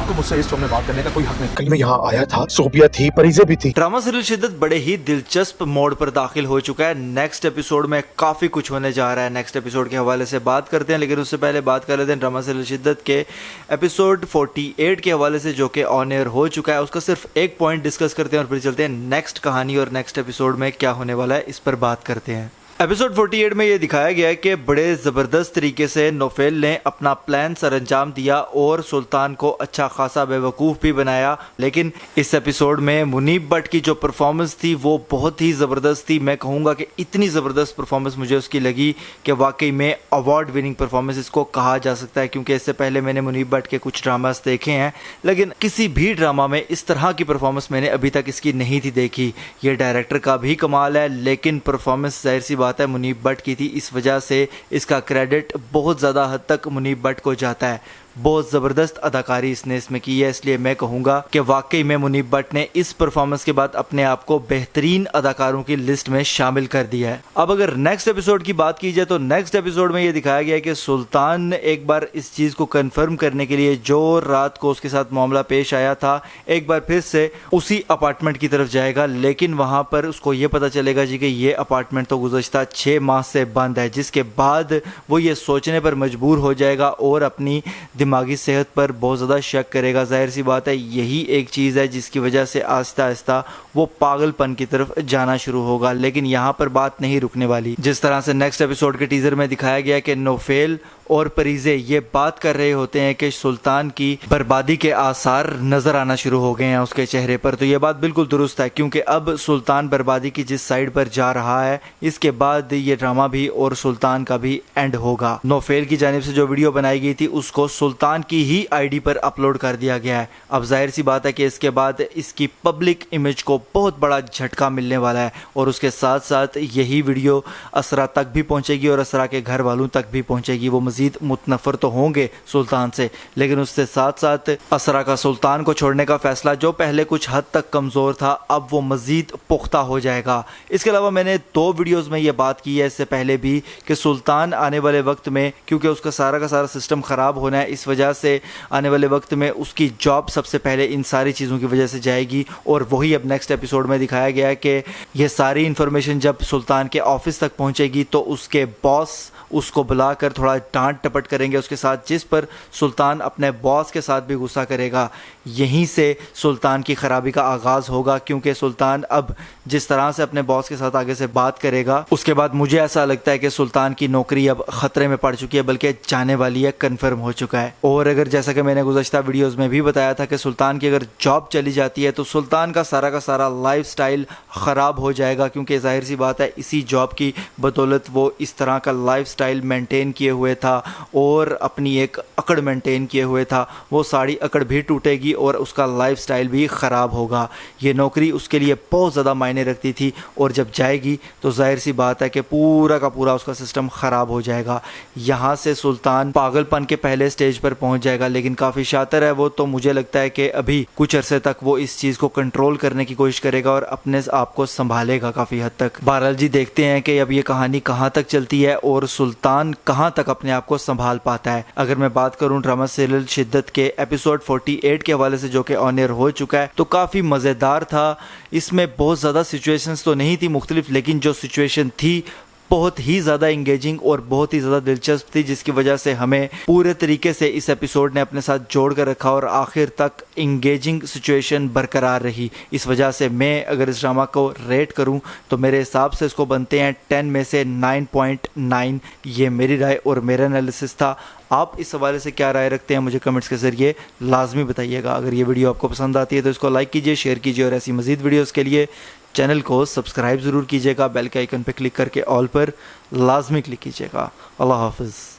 आपको मुझसे इस टोन में बात करने का कोई हक नहीं। कल मैं यहाँ आया था, सोफिया थी, परीजे भी थी। ड्रामा सीरियल शिद्दत बड़े ही दिलचस्प मोड़ पर दाखिल हो चुका है। नेक्स्ट एपिसोड में काफी कुछ होने जा रहा है। नेक्स्ट एपिसोड के हवाले से बात करते हैं, लेकिन उससे पहले बात कर लेते हैं ड्रामा सीरियल शिद्दत के एपिसोड 48 के हवाले से, जो कि ऑन एयर हो चुका है। उसका सिर्फ एक पॉइंट डिस्कस करते हैं और फिर चलते हैं नेक्स्ट कहानी और नेक्स्ट एपिसोड में क्या होने वाला है इस पर बात करते हैं। एपिसोड 48 में ये दिखाया गया है कि बड़े ज़बरदस्त तरीके से नौफेल ने अपना प्लान सर अंजाम दिया और सुल्तान को अच्छा खासा बेवकूफ़ भी बनाया। लेकिन इस एपिसोड में मुनीब भट्ट की जो परफॉर्मेंस थी वो बहुत ही ज़बरदस्त थी। मैं कहूँगा कि इतनी ज़बरदस्त परफॉर्मेंस मुझे उसकी लगी कि वाकई में अवार्ड विनिंग परफॉर्मेंस इसको कहा जा सकता है, क्योंकि इससे पहले मैंने मुनीब भट्ट के कुछ ड्रामास देखे हैं, लेकिन किसी भी ड्रामा में इस तरह की परफॉर्मेंस मैंने अभी तक इसकी नहीं थी देखी। ये डायरेक्टर का भी कमाल है, लेकिन परफॉर्मेंस जाहिर सी बात है मुनीब भट्ट की थी, इस वजह से इसका क्रेडिट बहुत ज़्यादा हद तक मुनीब भट्ट को जाता है। बहुत ज़बरदस्त अदाकारी इसने इसमें की है, इसलिए मैं कहूँगा कि वाकई में मुनीब भट्ट ने इस परफॉर्मेंस के बाद अपने आप को बेहतरीन अदाकारों की लिस्ट में शामिल कर दिया है। अब अगर नेक्स्ट एपिसोड की बात की जाए तो नेक्स्ट एपिसोड में ये दिखाया गया है कि सुल्तान ने एक बार इस चीज़ को कंफर्म करने के लिए जो रात को उसके साथ मामला पेश आया था, एक बार फिर से उसी अपार्टमेंट की तरफ जाएगा। लेकिन वहाँ पर उसको ये पता चलेगा जी कि ये अपार्टमेंट तो गुज़श्ता 6 माह से बंद है, जिसके बाद वो ये सोचने पर मजबूर हो जाएगा और अपनी दिमागी सेहत पर बहुत ज़्यादा शक करेगा। जाहिर सी बात है यही एक चीज़ है जिसकी वजह से आहिस्ता आहिस्ता वो पागलपन की तरफ जाना शुरू होगा। लेकिन यहाँ पर बात नहीं रुकने वाली। जिस तरह से नेक्स्ट एपिसोड के टीजर में दिखाया गया कि नौफेल और परीजे ये बात कर रहे होते हैं कि सुल्तान की बर्बादी के आसार नजर आना शुरू हो गए हैं उसके चेहरे पर, तो ये बात बिल्कुल दुरुस्त है, क्योंकि अब सुल्तान बर्बादी की जिस साइड पर जा रहा है, इसके बाद ये ड्रामा भी और सुल्तान का भी एंड होगा। नौफेल की जानिब से जो वीडियो बनाई गई थी उसको सुल्तान की ही आईडी पर अपलोड कर दिया गया है। अब जाहिर सी बात है कि इसके बाद इसकी पब्लिक इमेज को बहुत बड़ा झटका मिलने वाला है, और उसके साथ साथ यही वीडियो असरा तक भी पहुंचेगी और असरा के घर वालों तक भी पहुंचेगी। वो मुतनफर तो होंगे सुल्तान से, लेकिन उससे साथ साथ असरा का सुल्तान को छोड़ने का फैसला जो पहले कुछ हद तक कमज़ोर था, अब वो मज़ीद पुख्ता हो जाएगा। इसके अलावा मैंने 2 वीडियोस में ये बात की है इससे पहले भी कि सुल्तान आने वाले वक्त में, क्योंकि उसका सारा का सारा सिस्टम ख़राब होना है, इस वजह से आने वाले वक्त में उसकी जॉब सबसे पहले इन सारी चीज़ों की वजह से जाएगी। और वही अब नेक्स्ट एपिसोड में दिखाया गया है कि यह सारी इन्फॉर्मेशन जब सुल्तान के ऑफिस तक पहुँचेगी तो उसके बॉस उसको बुलाकर थोड़ा डांट टपट करेंगे उसके साथ, जिस पर सुल्तान अपने बॉस के साथ भी गुस्सा करेगा। यहीं से सुल्तान की खराबी का आगाज़ होगा, क्योंकि सुल्तान अब जिस तरह से अपने बॉस के साथ आगे से बात करेगा, उसके बाद मुझे ऐसा लगता है कि सुल्तान की नौकरी अब ख़तरे में पड़ चुकी है, बल्कि जाने वाली है, कन्फर्म हो चुका है। और अगर जैसा कि मैंने गुज़श्ता वीडियोज़ में भी बताया था कि सुल्तान की अगर जॉब चली जाती है तो सुल्तान का सारा लाइफ स्टाइल ख़राब हो जाएगा, क्योंकि जाहिर सी बात है इसी जॉब की बदौलत वो इस तरह का लाइफ स्टाइल मेंटेन किए हुए था और अपनी एक अकड़ मेंटेन किए हुए था। वो सारी अकड़ भी टूटेगी और उसका लाइफ स्टाइल भी ख़राब होगा। ये नौकरी उसके लिए बहुत ज़्यादा मायने रखती थी, और जब जाएगी तो जाहिर सी बात है कि पूरा का पूरा उसका सिस्टम ख़राब हो जाएगा। यहाँ से सुल्तान पागलपन के पहले स्टेज पर पहुँच जाएगा, लेकिन काफ़ी शातिर है वो, तो मुझे लगता है कि अभी कुछ अरसे तक वो इस चीज़ को कंट्रोल करने की कोशिश करेगा और अपने आप को संभालेगा काफ़ी हद तक। बहरहाल जी, देखते हैं कि अब ये कहानी कहाँ तक चलती है और सुल्तान कहां तक अपने आप को संभाल पाता है। अगर मैं बात करूं ड्रामा सीरियल शिद्दत के एपिसोड 48 के हवाले से, जो कि ऑन एयर हो चुका है, तो काफ़ी मज़ेदार था। इसमें बहुत ज़्यादा सिचुएशंस तो नहीं थी मुख्तलिफ, लेकिन जो सिचुएशन थी बहुत ही ज़्यादा इंगेजिंग और बहुत ही ज़्यादा दिलचस्प थी, जिसकी वजह से हमें पूरे तरीके से इस एपिसोड ने अपने साथ जोड़ कर रखा और आखिर तक इंगेजिंग सिचुएशन बरकरार रही। इस वजह से मैं अगर इस ड्रामा को रेट करूं तो मेरे हिसाब से इसको बनते हैं 10 में से 9.9। ये मेरी राय और मेरा एनालिसिस था। आप इस हवाले से क्या राय रखते हैं मुझे कमेंट्स के ज़रिए लाजमी बताइएगा। अगर ये वीडियो आपको पसंद आती है तो इसको लाइक कीजिए, शेयर कीजिए, और ऐसी मज़ीद वीडियोज़ के लिए चैनल को सब्सक्राइब ज़रूर कीजिएगा। बेल के आइकन पर क्लिक करके ऑल पर लाजमी क्लिक कीजिएगा। अल्लाह हाफ़िज़।